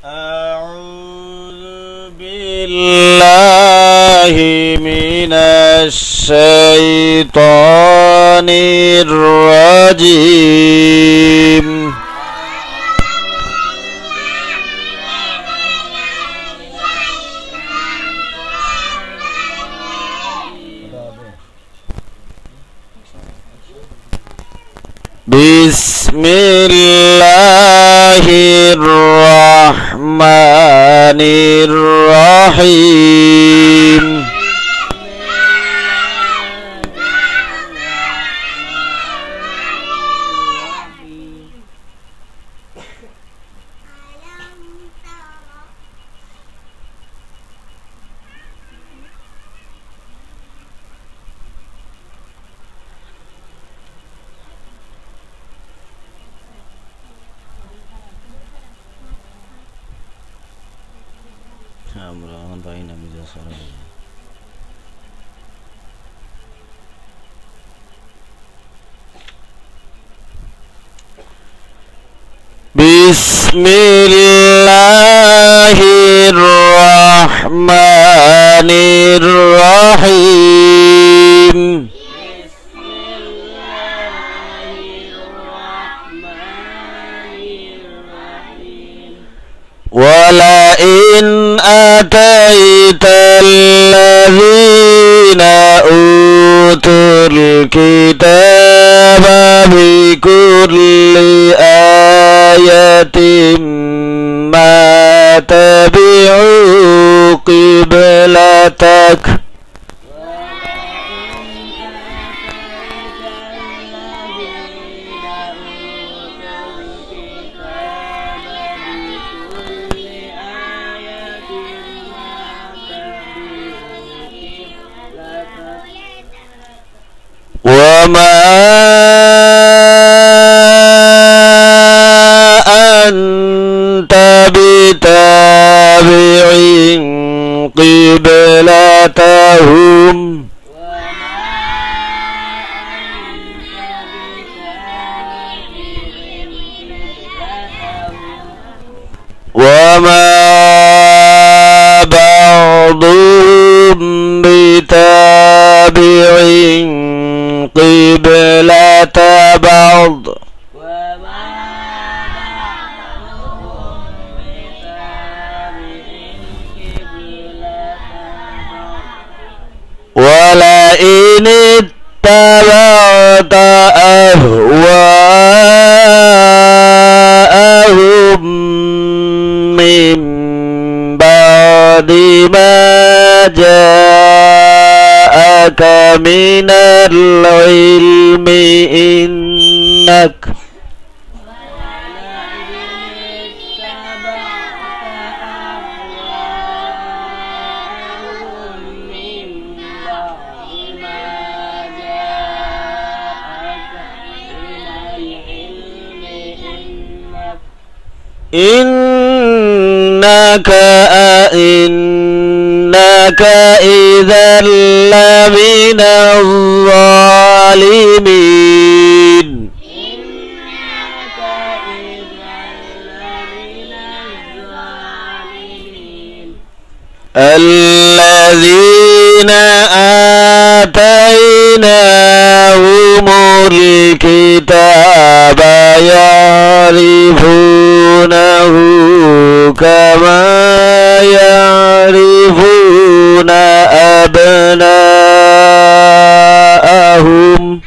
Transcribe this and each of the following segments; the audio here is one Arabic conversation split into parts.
أعوذ بالله من الشيطان الرجيم بسم الله الرحمن الرحيم بسم الله الرحمن الرحيم ولئن أتيت الذين أوتوا الكتاب بكل آية ما تبعوا قبلتك وما أنت بتابع قبلتهم وما بعضهم بتابع قبلة بعض ولئن اتبعت أهواءهم من بعد ما جاءك من العلم إنك إنك إذا لمن الظالمين الذين آتيناهم الكتاب يعرفونه كما يعرفون أبناءهم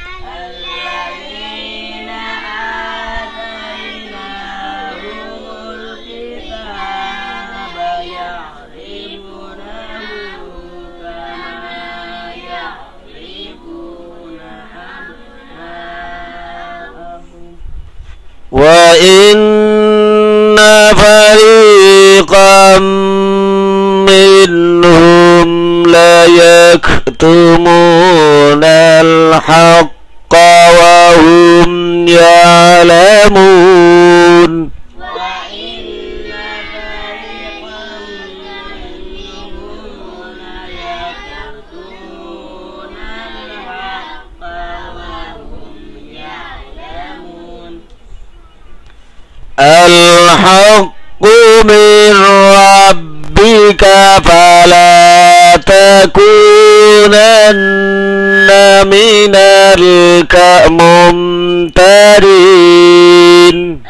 وإن فريقا منهم ليكتمون الحق وهم يعلمون الحق من ربك فلا تكونن من الممترين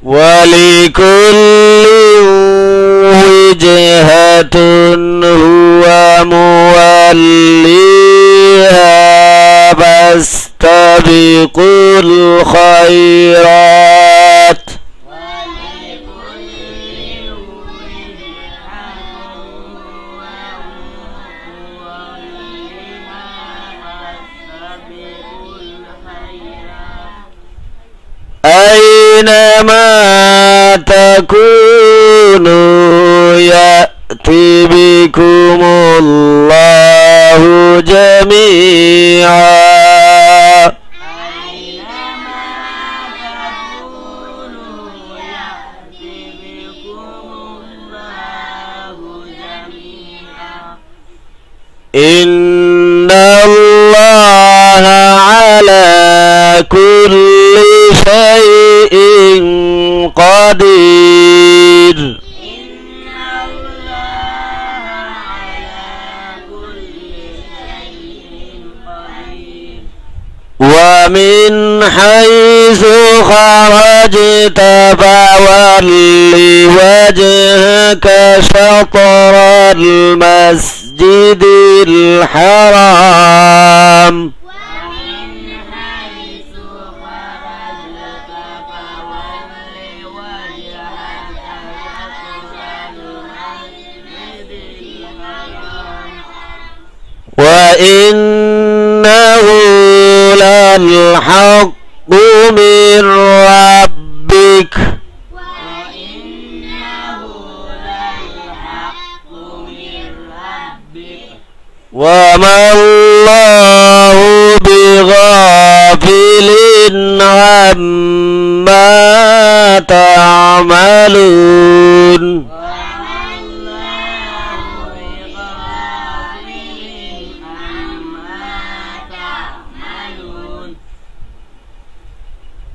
ولكل وجهة هو موليها فاستبقوا الخيرات أينما تكونوا يأتي بكم الله جميعا إن الله على كل شيء قدير ومن حيث خرجت فول وجهك شطر المسجد الحرام وإنه للحق من ربك وما الله بغافل عما تعملون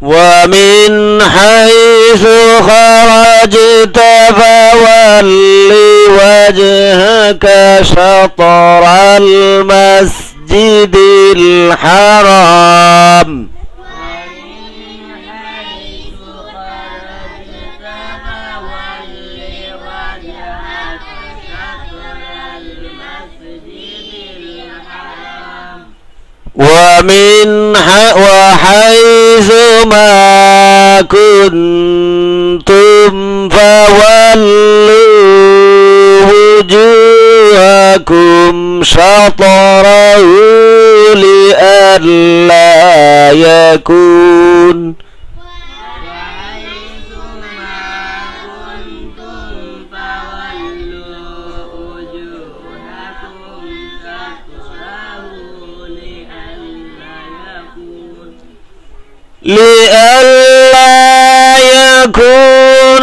ومن حيث خرجت فول وجهك شطر المسجد الحرام وحيث ما كنتم فولوا وجوهكم شطره لئلا يكون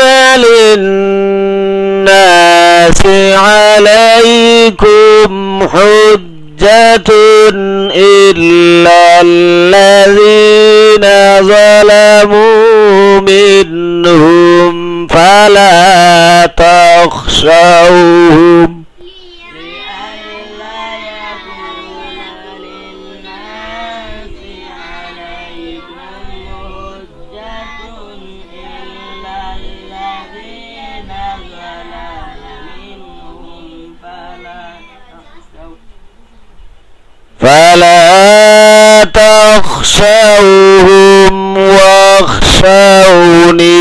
للناس عليكم حجة إلا الذين ظلموا منهم فلا تخشوهم فلا تخشوهم واخشوني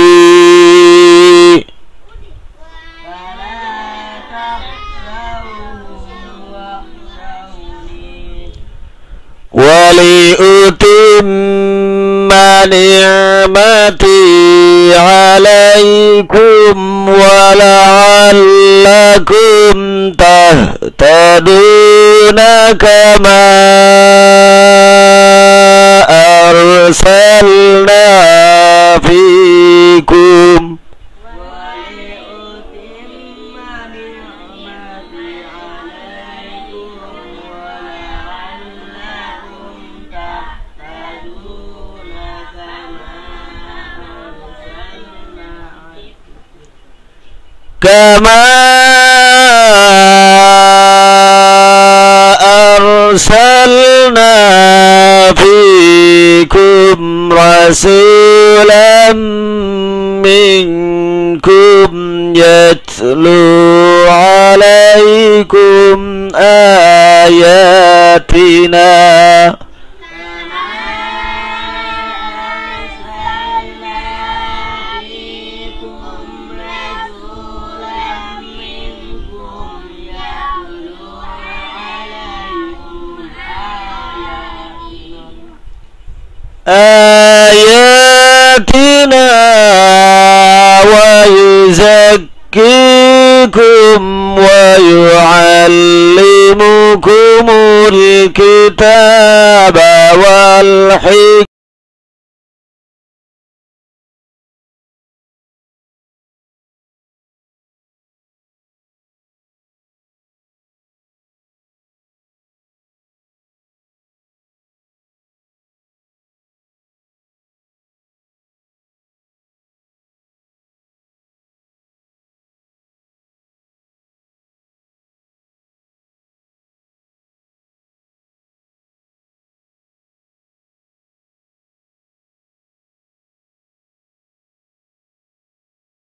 ولأتم نعمتي عليكم ولعلكم تهتدون كما أرسلنا فيكم كما أرسلنا فيكم رسولا منكم يتلو عليكم آياتنا آياتنا ويزكيكم ويعلمكم الكتاب والحكمة